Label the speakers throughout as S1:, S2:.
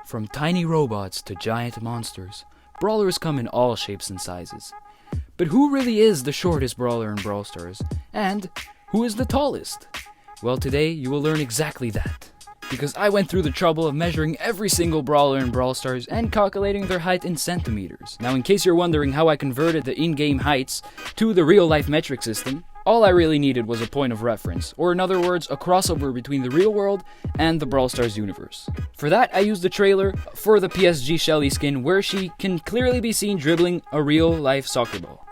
S1: From tiny robots to giant monsters, brawlers come in all shapes and sizes. But who really is the shortest brawler in Brawl Stars? And who is the tallest? Well, today you will learn exactly that. Because I went through the trouble of measuring every single brawler in Brawl Stars and calculating their height in centimeters. Now, in case you're wondering how I converted the in-game heights to the real-life metric system, all I really needed was a point of reference, or in other words, a crossover between the real world and the Brawl Stars universe. For that, I used the trailer for the PSG Shelly skin where she can clearly be seen dribbling a real-life soccer ball.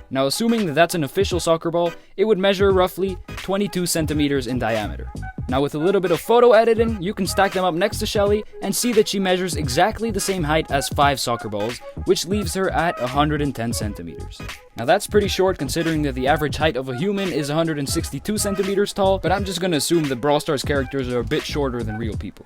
S1: Now, assuming that that's an official soccer ball, it would measure roughly 22 centimeters in diameter. Now, with a little bit of photo editing, you can stack them up next to Shelly and see that she measures exactly the same height as 5 soccer balls, which leaves her at 110 centimeters. Now, that's pretty short considering that the average height of a human is 162 centimeters tall, but I'm just gonna assume that Brawl Stars characters are a bit shorter than real people.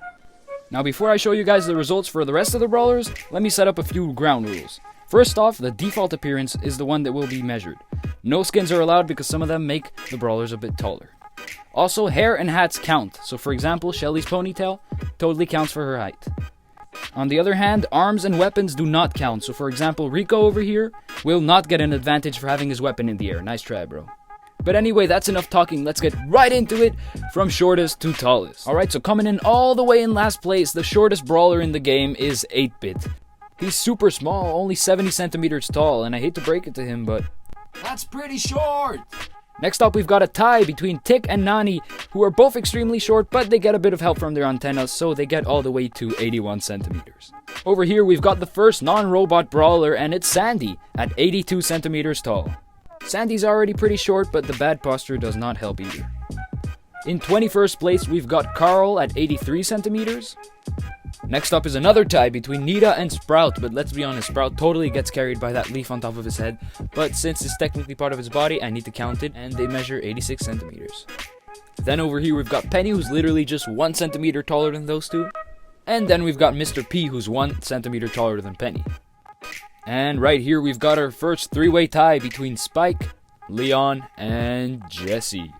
S1: Now, before I show you guys the results for the rest of the brawlers, let me set up a few ground rules. First off, the default appearance is the one that will be measured. No skins are allowed because some of them make the brawlers a bit taller. Also, hair and hats count, so for example, Shelly's ponytail totally counts for her height. On the other hand, arms and weapons do not count, so for example, Rico over here will not get an advantage for having his weapon in the air. Nice try, bro. But anyway, that's enough talking, let's get right into it, from shortest to tallest. Alright, so coming in all the way in last place, the shortest brawler in the game is 8-Bit. He's super small, only 70 centimeters tall, and I hate to break it to him, but that's pretty short! Next up, we've got a tie between Tick and Nani, who are both extremely short, but they get a bit of help from their antennas, so they get all the way to 81 centimeters. Over here, we've got the first non-robot brawler, and it's Sandy, at 82 centimeters tall. Sandy's already pretty short, but the bad posture does not help either. In 21st place, we've got Carl at 83 centimeters. Next up is another tie between Nita and Sprout, but let's be honest, Sprout totally gets carried by that leaf on top of his head, but since it's technically part of his body, I need to count it, and they measure 86 centimeters. Then over here we've got Penny, who's literally just 1 centimeter taller than those two, and then we've got Mr. P, who's 1 centimeter taller than Penny. And right here we've got our first three-way tie between Spike, Leon, and Jesse.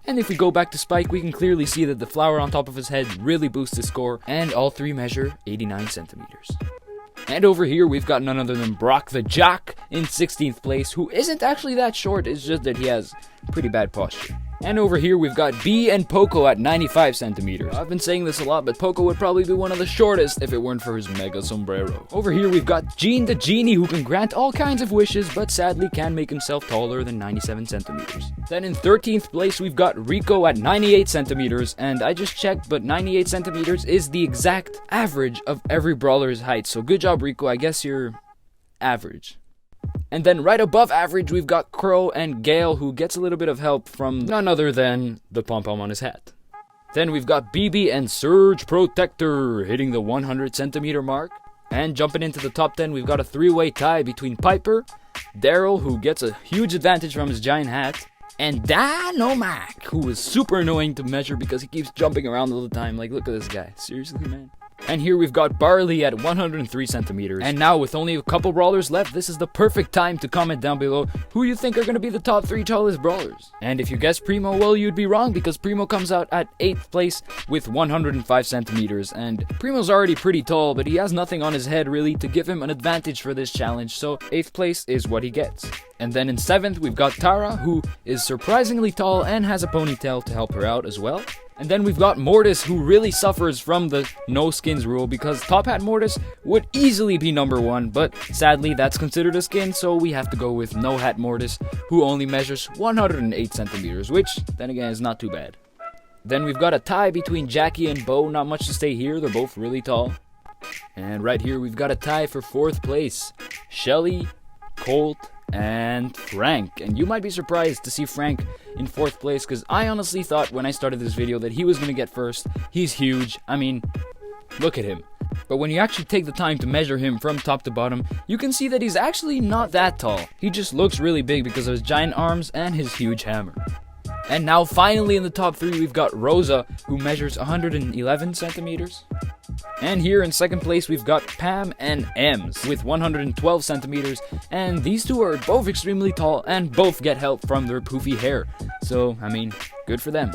S1: And if we go back to Spike, we can clearly see that the flower on top of his head really boosts his score, and all three measure 89 centimeters. And over here, we've got none other than Brock the Jock in 16th place, who isn't actually that short, it's just that he has pretty bad posture. And over here, we've got B and Poco at 95 centimeters. I've been saying this a lot, but Poco would probably be one of the shortest if it weren't for his mega sombrero. Over here, we've got Gene the Genie, who can grant all kinds of wishes, but sadly can make himself taller than 97 centimeters. Then in 13th place, we've got Rico at 98 centimeters, and I just checked, but 98 centimeters is the exact average of every brawler's height, so good job, Rico, I guess you're average. And then right above average, we've got Crow and Gale, who gets a little bit of help from none other than the pom-pom on his hat. Then we've got BB and Surge Protector hitting the 100 centimeter mark. And jumping into the top 10, we've got a three-way tie between Piper, Daryl, who gets a huge advantage from his giant hat, and Dynamite, who is super annoying to measure because he keeps jumping around all the time. Like, look at this guy. Seriously, man? And here we've got Barley at 103 centimeters. And now with only a couple brawlers left, this is the perfect time to comment down below who you think are going to be the top 3 tallest brawlers. And if you guessed Primo, well, you'd be wrong because Primo comes out at 8th place with 105 centimeters. And Primo's already pretty tall, but he has nothing on his head really to give him an advantage for this challenge, so 8th place is what he gets. And then in 7th, we've got Tara, who is surprisingly tall and has a ponytail to help her out as well. And then we've got Mortis, who really suffers from the no skins rule because Top Hat Mortis would easily be number 1, but sadly that's considered a skin, so we have to go with No Hat Mortis, who only measures 108 centimeters, which then again is not too bad. Then we've got a tie between Jackie and Bo, not much to say here, they're both really tall. And right here we've got a tie for 4th place, Shelly, Colt, and Frank. And you might be surprised to see Frank in 4th place because I honestly thought when I started this video that he was going to get first. He's huge. I mean, look at him. But when you actually take the time to measure him from top to bottom, you can see that he's actually not that tall. He just looks really big because of his giant arms and his huge hammer. And now finally in the top 3 we've got Rosa, who measures 111 centimeters. And here in 2nd place we've got Pam and Ems with 112 centimeters, and these two are both extremely tall and both get help from their poofy hair. So, I mean, good for them.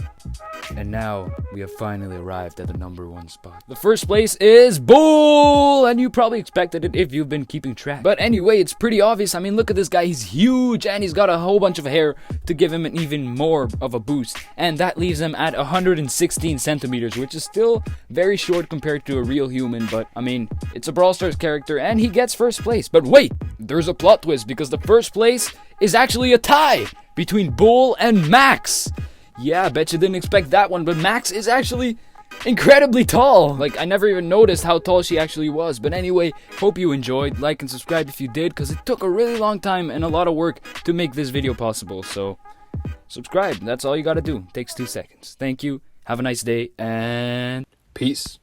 S1: And now, we have finally arrived at the #1 spot. The first place is Bull! And you probably expected it if you've been keeping track. But anyway, it's pretty obvious. I mean, look at this guy. He's huge, and he's got a whole bunch of hair to give him an even more of a boost. And that leaves him at 116 centimeters, which is still very short compared to a real human. But, I mean, it's a Brawl Stars character, and he gets first place. But wait, there's a plot twist, because the first place is actually a tie between Bull and Max. Yeah, I bet you didn't expect that one, but Max is actually incredibly tall. Like, I never even noticed how tall she actually was. But anyway, hope you enjoyed. Like and subscribe if you did, because it took a really long time and a lot of work to make this video possible. So, subscribe. That's all you gotta do. Takes 2 seconds. Thank you. Have a nice day, and peace.